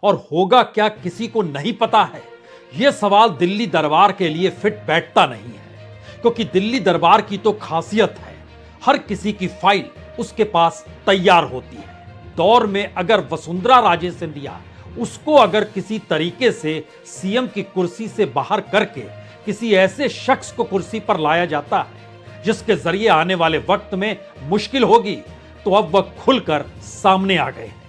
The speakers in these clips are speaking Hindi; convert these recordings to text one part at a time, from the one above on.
और होगा क्या किसी को नहीं पता है। यह सवाल दिल्ली दरबार के लिए फिट बैठता नहीं है, क्योंकि दिल्ली दरबार की तो खासियत है हर किसी की फाइल उसके पास तैयार होती है। दौर में अगर वसुंधरा राजे सिंधिया उसको अगर किसी तरीके से सीएम की कुर्सी से बाहर करके किसी ऐसे शख्स को कुर्सी पर लाया जाता है जिसके जरिए आने वाले वक्त में मुश्किल होगी, तो अब वह खुलकर सामने आ गए हैं।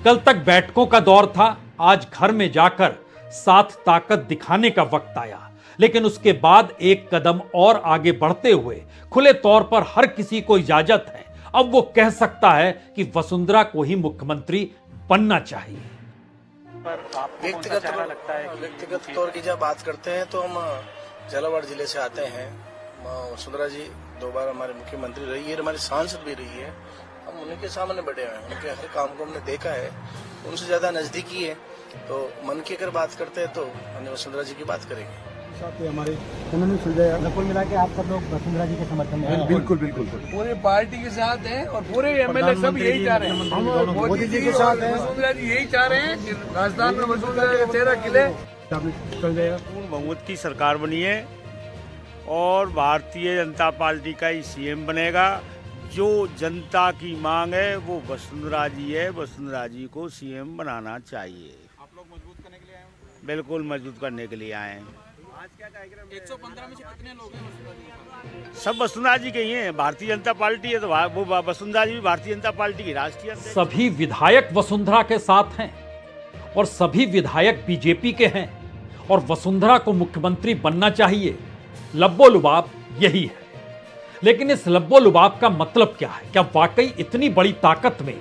कल तक बैठकों का दौर था, आज घर में जाकर साथ ताकत दिखाने का वक्त आया। लेकिन उसके बाद एक कदम और आगे बढ़ते हुए खुले तौर पर हर किसी को इजाजत है, अब वो कह सकता है कि वसुंधरा को ही मुख्यमंत्री बनना चाहिए। व्यक्तिगत तौर की जब बात करते हैं तो हम झालावाड़ जिले से आते हैं। वसुंधरा जी 2 बार हमारे मुख्यमंत्री रही है, हमारी सांसद भी रही है। हम उनके सामने बैठे हुए हैं, उनके हर काम को हमने देखा है, उनसे ज्यादा नजदीकी है। तो मन की अगर बात करते हैं तो हम वसुंधरा जी की बात करेंगे। हमारे कुल मिला के आप सब लोग वसुंधरा जी के समर्थन में हैं? बिल्कुल बिल्कुल पूरे पार्टी के साथ हैं और पूरे एमएलए सब यही चाह रहे हैं। हम मोदी जी के साथ हैं, वसुंधरा जी यही चाह रहे हैं कि राजस्थान में वसुंधरा का चेहरा खिले। पूर्ण बहुमत की सरकार बनी है और भारतीय जनता पार्टी का ही सीएम बनेगा। जो जनता की मांग है वो वसुंधरा जी है, वसुंधरा जी को सीएम बनाना चाहिए। आप लोग मजबूत करने के लिए आए हैं? बिल्कुल मजबूत करने के लिए आए हैं। आज क्या कार्यक्रम? 115 में से कितने लोग हैं वसुंधरा जी? सब वसुंधरा जी के ही हैं। भारतीय जनता पार्टी है तो वो वसुंधरा जी भी भारतीय जनता पार्टी की राष्ट्रीय अध्यक्ष। सभी विधायक वसुंधरा के साथ हैं और सभी विधायक बीजेपी के हैं और वसुंधरा को मुख्यमंत्री बनना चाहिए। लब्बो-लुबाब यही है। लेकिन इस लब्बो-लुबाब का मतलब क्या है? क्या वाकई इतनी बड़ी ताकत में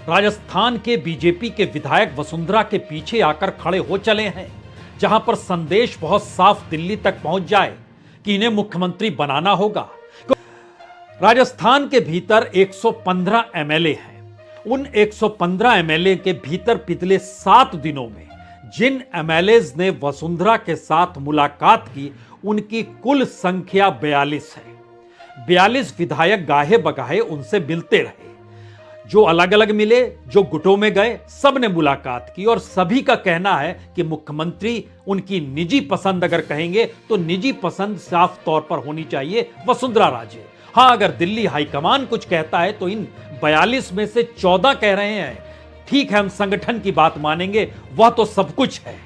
राजस्थान के बीजेपी के विधायक वसुंधरा के पीछे आकर खड़े हो चले हैं, जहां पर संदेश बहुत साफ दिल्ली तक पहुंच जाए कि इन्हें मुख्यमंत्री बनाना होगा? राजस्थान के भीतर 115 एमएलए हैं। उन 115 एमएलए के भीतर पिछले 7 दिनों में जिन एमएलएज ने वसुंधरा के साथ मुलाकात की, उनकी कुल संख्या 42 है। 42 विधायक गाहे बगाहे उनसे मिलते रहे। जो अलग अलग मिले, जो गुटों में गए, सब ने मुलाकात की और सभी का कहना है कि मुख्यमंत्री उनकी निजी पसंद अगर कहेंगे तो निजी पसंद साफ तौर पर होनी चाहिए वसुंधरा राजे। हां, अगर दिल्ली हाईकमान कुछ कहता है तो इन 42 में से 14 कह रहे हैं ठीक है, हम संगठन की बात मानेंगे, वह तो सब कुछ है।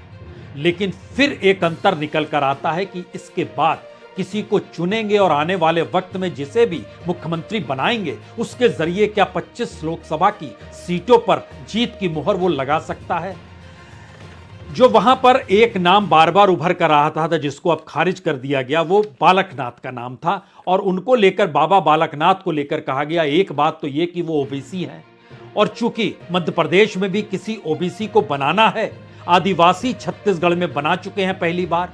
लेकिन फिर एक अंतर निकल कर आता है कि इसके बाद किसी को चुनेंगे और आने वाले वक्त में जिसे भी मुख्यमंत्री बनाएंगे उसके जरिए क्या 25 लोकसभा की सीटों पर जीत की मुहर वो लगा सकता है? जो वहां पर एक नाम बार बार उभर कर रहा था जिसको अब खारिज कर दिया गया, वो बालकनाथ का नाम था और उनको लेकर, बाबा बालकनाथ को लेकर कहा गया एक बात तो ये कि वो ओबीसी हैं और चूंकि मध्य प्रदेश में भी किसी ओबीसी को बनाना है, आदिवासी छत्तीसगढ़ में बना चुके हैं पहली बार,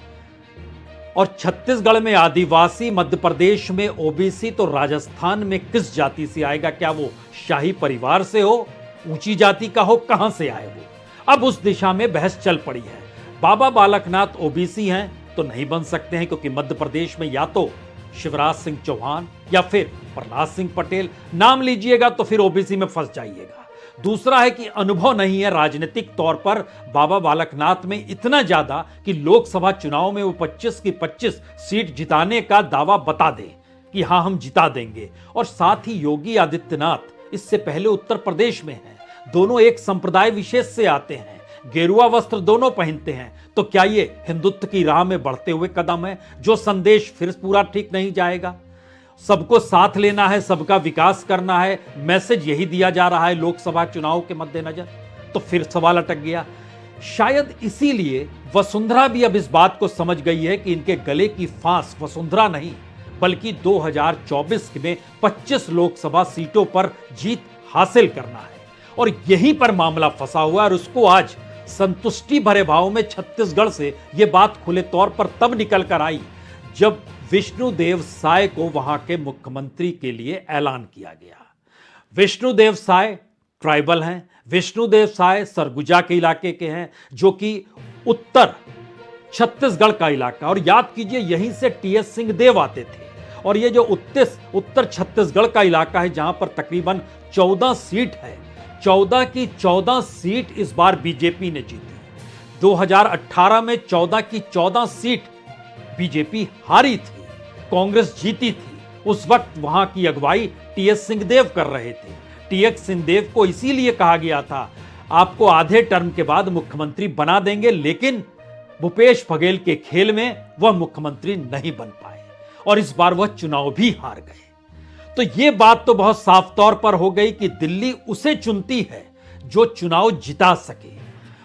और छत्तीसगढ़ में आदिवासी, मध्य प्रदेश में ओबीसी, तो राजस्थान में किस जाति से आएगा? क्या वो शाही परिवार से हो, ऊंची जाति का हो, कहां से आए वो? अब उस दिशा में बहस चल पड़ी है। बाबा बालकनाथ ओबीसी हैं तो नहीं बन सकते हैं, क्योंकि मध्य प्रदेश में या तो शिवराज सिंह चौहान या फिर प्रहलाद सिंह पटेल नाम लीजिएगा तो फिर ओबीसी में फंस जाइएगा। दूसरा है कि अनुभव नहीं है राजनीतिक तौर पर बाबा बालकनाथ में इतना ज्यादा कि लोकसभा चुनाव में वो 25 की 25 सीट जिताने का दावा बता दें कि हां हम जिता देंगे। और साथ ही योगी आदित्यनाथ इससे पहले उत्तर प्रदेश में हैं, दोनों एक संप्रदाय विशेष से आते हैं, गेरुआ वस्त्र दोनों पहनते हैं, तो क्या ये हिंदुत्व की राह में बढ़ते हुए कदम है? जो संदेश फिर पूरा ठीक नहीं जाएगा। सबको साथ लेना है, सबका विकास करना है, मैसेज यही दिया जा रहा है लोकसभा चुनाव के मद्देनजर, तो फिर सवाल अटक गया। शायद इसीलिए वसुंधरा भी अब इस बात को समझ गई है कि इनके गले की फांस वसुंधरा नहीं बल्कि 2024 में 25 लोकसभा सीटों पर जीत हासिल करना है। और यहीं पर मामला फंसा हुआ है और उसको आज संतुष्टि भरे भाव में छत्तीसगढ़ से यह बात खुले तौर पर तब निकल कर आई जब विष्णुदेव साय को वहां के मुख्यमंत्री के लिए ऐलान किया गया। विष्णुदेव साय ट्राइबल हैं, विष्णुदेव साय सरगुजा के इलाके के हैं, जो कि उत्तर छत्तीसगढ़ का इलाका, और याद कीजिए यहीं से टीएस सिंहदेव आते थे। और ये जो उत्तर छत्तीसगढ़ का इलाका है जहां पर तकरीबन 14 सीट है, 14 की 14 सीट इस बार बीजेपी ने जीती। 2018 में 14 की 14 सीट बीजेपी हारी थी, कांग्रेस जीती थी। उस वक्त वहां की अगुवाई टीएस सिंहदेव कर रहे थे। टीएस सिंहदेव को इसीलिए कहा गया था आपको आधे टर्म के बाद मुख्यमंत्री बना देंगे, लेकिन भूपेश बघेल के खेल में वह मुख्यमंत्री नहीं बन पाए और इस बार वह चुनाव भी हार गए। तो यह बात तो बहुत साफ तौर पर हो गई कि दिल्ली उसे चुनती है जो चुनाव जिता सके।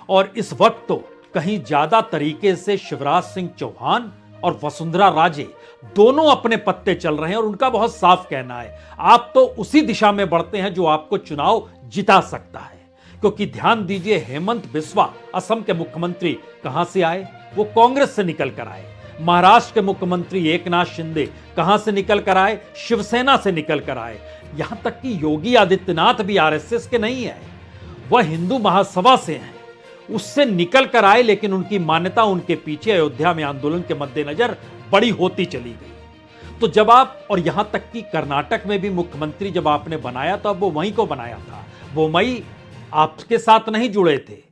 और इस वक्त तो कहीं ज्यादा तरीके से शिवराज सिंह चौहान और वसुंधरा राजे दोनों अपने पत्ते चल रहे हैं और उनका बहुत साफ कहना है आप तो उसी दिशा में बढ़ते हैं जो आपको चुनाव जिता सकता है। क्योंकि ध्यान दीजिए, हेमंत बिस्वा असम के मुख्यमंत्री कहां से आए? वो कांग्रेस से निकल कर आए। महाराष्ट्र के मुख्यमंत्री एकनाथ शिंदे कहां से निकल कर आए? शिवसेना से निकल कर आए। यहां तक कि योगी आदित्यनाथ भी आरएसएस के नहीं है, वह हिंदू महासभा से हैं, उससे निकल कर आए, लेकिन उनकी मान्यता उनके पीछे अयोध्या में आंदोलन के मद्देनजर बड़ी होती चली गई। तो जब आप, और यहां तक कि कर्नाटक में भी मुख्यमंत्री जब आपने बनाया तो अब वो वहीं को बनाया था, वो मई आपके साथ नहीं जुड़े थे,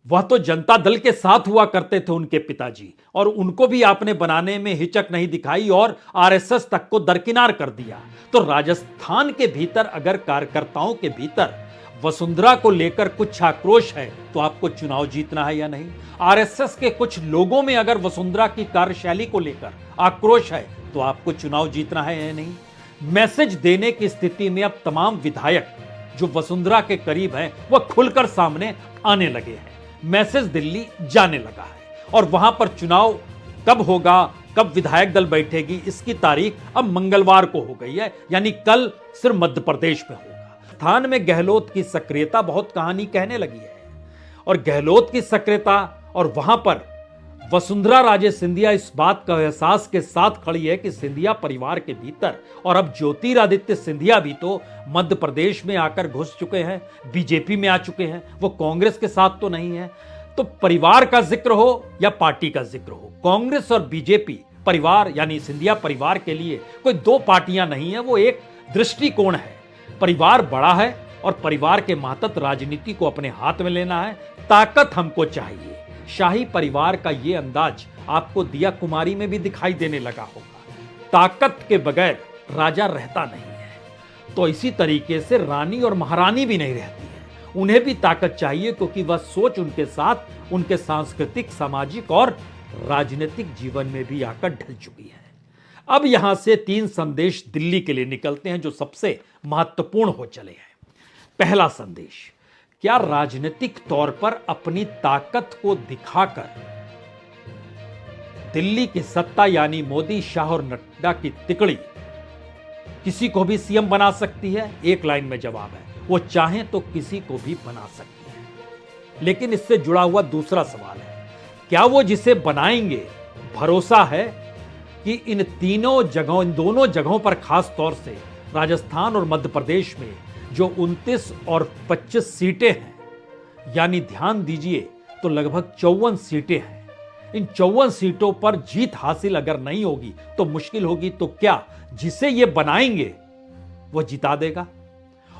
वह तो जनता दल के साथ हुआ करते थे उनके पिताजी, और उनको भी आपने बनाने में हिचक नहीं दिखाई और आरएसएस तक को दरकिनार कर दिया। तो राजस्थान के भीतर अगर कार्यकर्ताओं के भीतर वसुंधरा को लेकर कुछ आक्रोश है तो आपको चुनाव जीतना है या नहीं? आरएसएस के कुछ लोगों में अगर वसुंधरा की कार्यशैली को लेकर आक्रोश है तो आपको चुनाव जीतना है या नहीं? मैसेज देने की स्थिति में अब तमाम विधायक जो वसुंधरा के करीब हैं वह खुलकर सामने आने लगे हैं। मैसेज दिल्ली जाने लगा है और वहां पर चुनाव कब होगा, कब विधायक दल बैठेगी, इसकी तारीख अब मंगलवार को हो गई है, यानी कल सिर्फ मध्य प्रदेश में होगा। राजस्थान में गहलोत की सक्रियता बहुत कहानी कहने लगी है और गहलोत की सक्रियता और वहां पर वसुंधरा राजे सिंधिया इस बात का एहसास के साथ खड़ी है कि सिंधिया परिवार के भीतर, और अब ज्योतिरादित्य सिंधिया भी तो मध्य प्रदेश में आकर घुस चुके हैं, बीजेपी में आ चुके हैं, वो कांग्रेस के साथ तो नहीं है। तो परिवार का जिक्र हो या पार्टी का जिक्र हो, कांग्रेस और बीजेपी परिवार यानी सिंधिया परिवार के लिए कोई दो पार्टियां नहीं है, वो एक दृष्टिकोण है। परिवार बड़ा है और परिवार के मातहत राजनीति को अपने हाथ में लेना है, ताकत हमको चाहिए। शाही परिवार का ये अंदाज आपको दिया कुमारी में भी दिखाई देने लगा होगा। ताकत के बगैर राजा रहता नहीं है, तो इसी तरीके से रानी और महारानी भी नहीं रहती है, उन्हें भी ताकत चाहिए, क्योंकि वह सोच उनके साथ उनके सांस्कृतिक, सामाजिक और राजनीतिक जीवन में भी आकर ढल चुकी है। अब यहां से 3 संदेश दिल्ली के लिए निकलते हैं जो सबसे महत्वपूर्ण हो चले हैं। पहला संदेश, क्या राजनीतिक तौर पर अपनी ताकत को दिखाकर दिल्ली की सत्ता यानी मोदी, शाह और नड्डा की तिकड़ी किसी को भी सीएम बना सकती है? एक लाइन में जवाब है, वो चाहें तो किसी को भी बना सकती है। लेकिन इससे जुड़ा हुआ दूसरा सवाल है, क्या वो जिसे बनाएंगे भरोसा है कि इन दोनों जगहों पर, खास तौर से राजस्थान और मध्य प्रदेश में जो 29 और 25 सीटें हैं, यानी ध्यान दीजिए तो लगभग 54 सीटें हैं, इन 54 सीटों पर जीत हासिल अगर नहीं होगी तो मुश्किल होगी, तो क्या जिसे ये बनाएंगे वो जिता देगा?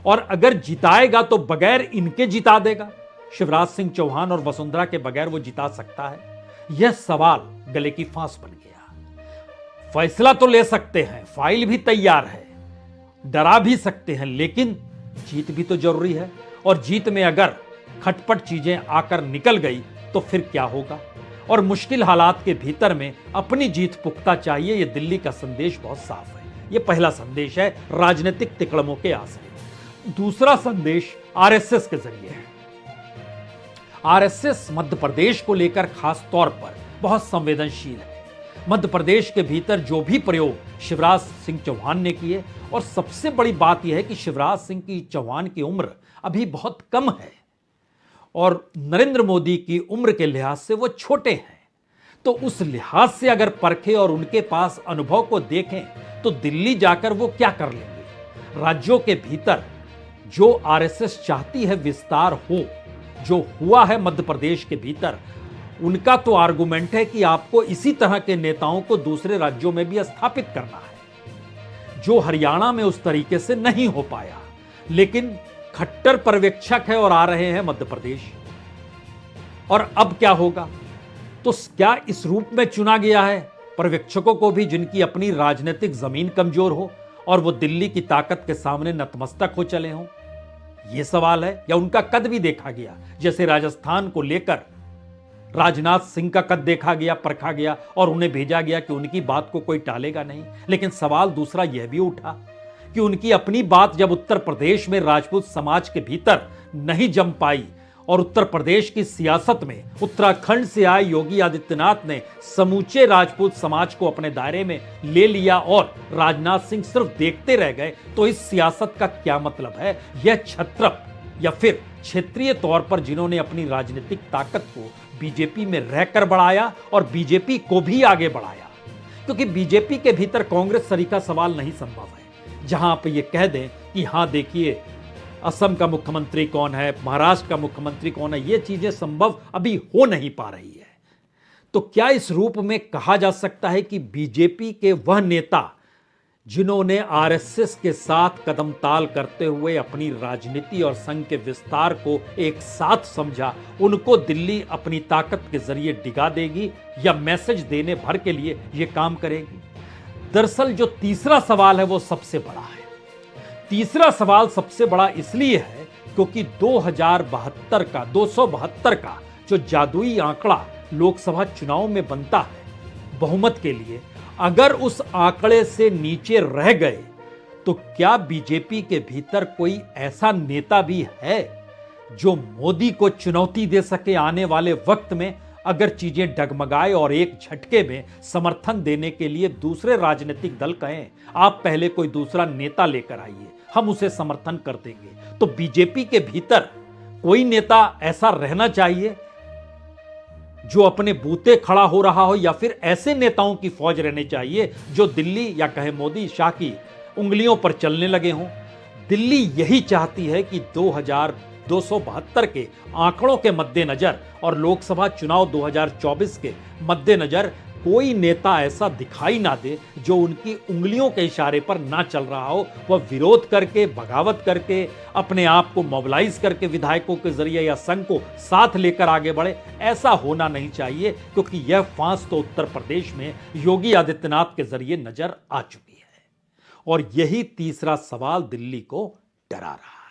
और अगर जिताएगा तो बगैर इनके जिता देगा? शिवराज सिंह चौहान और वसुंधरा के बगैर वो जिता सकता है? यह सवाल गले की फांस बन गया। फैसला तो ले सकते हैं, फाइल भी तैयार है, डरा भी सकते हैं, लेकिन जीत भी तो जरूरी है। और जीत में अगर खटपट चीजें आकर निकल गई तो फिर क्या होगा? और मुश्किल हालात के भीतर में अपनी जीत पुख्ता चाहिए। यह दिल्ली का संदेश बहुत साफ है। यह पहला संदेश है राजनीतिक तिकड़मों के आश्रय। दूसरा संदेश आरएसएस के जरिए है। आरएसएस मध्य प्रदेश को लेकर खास तौर पर बहुत संवेदनशील है। मध्य प्रदेश के भीतर जो भी प्रयोग शिवराज सिंह चौहान ने किए, और सबसे बड़ी बात यह है कि शिवराज सिंह चौहान की उम्र अभी बहुत कम है और नरेंद्र मोदी की उम्र के लिहाज से वो छोटे हैं। तो उस लिहाज से अगर परखें और उनके पास अनुभव को देखें तो दिल्ली जाकर वो क्या कर लेंगे? राज्यों के भीतर जो आरएसएस चाहती है विस्तार हो, जो हुआ है मध्य प्रदेश के भीतर, उनका तो आर्गुमेंट है कि आपको इसी तरह के नेताओं को दूसरे राज्यों में भी स्थापित करना है, जो हरियाणा में उस तरीके से नहीं हो पाया। लेकिन खट्टर पर्यवेक्षक है और आ रहे हैं मध्य प्रदेश। और अब क्या होगा? तो क्या इस रूप में चुना गया है पर्यवेक्षकों को भी जिनकी अपनी राजनीतिक जमीन कमजोर हो और वो दिल्ली की ताकत के सामने नतमस्तक हो चले हों? यह सवाल है। या उनका कद भी देखा गया, जैसे राजस्थान को लेकर राजनाथ सिंह का कद देखा गया, परखा गया और उन्हें भेजा गया कि उनकी बात को कोई टालेगा नहीं। लेकिन सवाल दूसरा यह भी उठा कि उनकी अपनी बात जब उत्तर प्रदेश में राजपूत समाज के भीतर नहीं जम पाई और उत्तर प्रदेश की सियासत में उत्तराखंड से आए योगी आदित्यनाथ ने समूचे राजपूत समाज को अपने दायरे में ले लिया और राजनाथ सिंह सिर्फ देखते रह गए, तो इस सियासत का क्या मतलब है? यह छत्रप या फिर क्षेत्रीय तौर पर जिन्होंने अपनी राजनीतिक ताकत को बीजेपी में रहकर बढ़ाया और बीजेपी को भी आगे बढ़ाया, क्योंकि बीजेपी के भीतर कांग्रेस सरीखा सवाल नहीं संभव है जहां आप ये कह दें कि हां देखिए असम का मुख्यमंत्री कौन है, महाराष्ट्र का मुख्यमंत्री कौन है। ये चीजें संभव अभी हो नहीं पा रही है। तो क्या इस रूप में कहा जा सकता है कि बीजेपी के वह नेता जिन्होंने आरएसएस के साथ कदमताल करते हुए अपनी राजनीति और संघ के विस्तार को एक साथ समझा, उनको दिल्ली अपनी ताकत के जरिए डिगा देगी या मैसेज देने भर के लिए यह काम करेगी? दरअसल जो तीसरा सवाल है वो सबसे बड़ा है। तीसरा सवाल सबसे बड़ा इसलिए है क्योंकि 272 का जो जादुई आंकड़ा लोकसभा चुनाव में बनता है बहुमत के लिए, अगर उस आंकड़े से नीचे रह गए तो क्या बीजेपी के भीतर कोई ऐसा नेता भी है जो मोदी को चुनौती दे सके आने वाले वक्त में? अगर चीजें डगमगाए और एक झटके में समर्थन देने के लिए दूसरे राजनीतिक दल कहें आप पहले कोई दूसरा नेता लेकर आइए, हम उसे समर्थन कर देंगे, तो बीजेपी के भीतर कोई नेता ऐसा रहना चाहिए जो अपने बूते खड़ा हो रहा हो, या फिर ऐसे नेताओं की फौज रहनी चाहिए जो दिल्ली या कहे मोदी शाह की उंगलियों पर चलने लगे हों? दिल्ली यही चाहती है कि 272 के आंकड़ों के मद्देनजर और लोकसभा चुनाव 2024 के मद्देनजर कोई नेता ऐसा दिखाई ना दे जो उनकी उंगलियों के इशारे पर ना चल रहा हो। वह विरोध करके, बगावत करके, अपने आप को मोबिलाइज करके विधायकों के जरिए या संघ को साथ लेकर आगे बढ़े, ऐसा होना नहीं चाहिए, क्योंकि यह फांस तो उत्तर प्रदेश में योगी आदित्यनाथ के जरिए नजर आ चुकी है। और यही तीसरा सवाल दिल्ली को डरा रहा है।